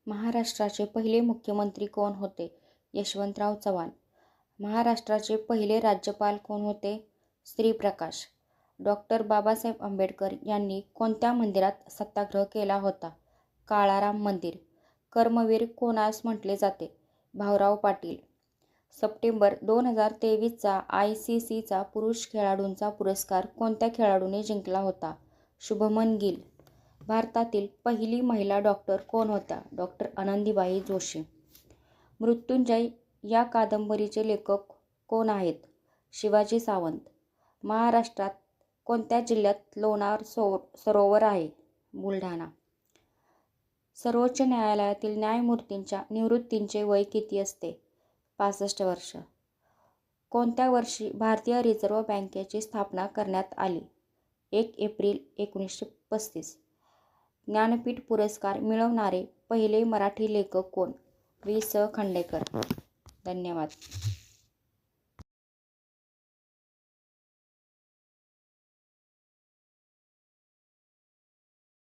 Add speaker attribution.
Speaker 1: महाराष्ट्राचे पहिले मुख्यमंत्री कोण होते? यशवंतराव चव्हाण. महाराष्ट्राचे पहिले राज्यपाल कोण होते? श्रीप्रकाश. डॉ. बाबासाहेब आंबेडकर यांनी कोणत्या मंदिरात सत्याग्रह केला होता? काळाराम मंदिर. कर्मवीर कोणास म्हटले जाते? भाऊराव पाटील. सप्टेंबर 2023चा ICCचा पुरुष खेळाडूंचा पुरस्कार कोणत्या खेळाडूने जिंकला होता? शुभमन गिल. भारतातील पहिली महिला डॉक्टर कोण होत्या? डॉ. आनंदीबाई जोशी. मृत्युंजय या कादंबरीचे लेखक कोण आहेत? शिवाजी सावंत. महाराष्ट्रात कोणत्या जिल्ह्यात लोणार सरोवर आहे? बुलढाणा. सर्वोच्च न्यायालयातील न्यायमूर्तींच्या निवृत्तीचे वय किती असते? 65 वर्ष. कोणत्या वर्षी भारतीय रिझर्व्ह बँकेची स्थापना करण्यात आली? 1 एप्रिल 1935. ज्ञानपीठ पुरस्कार मिळवणारे पहिले मराठी लेखक कोण? वि. स. खांडेकर. धन्यवाद.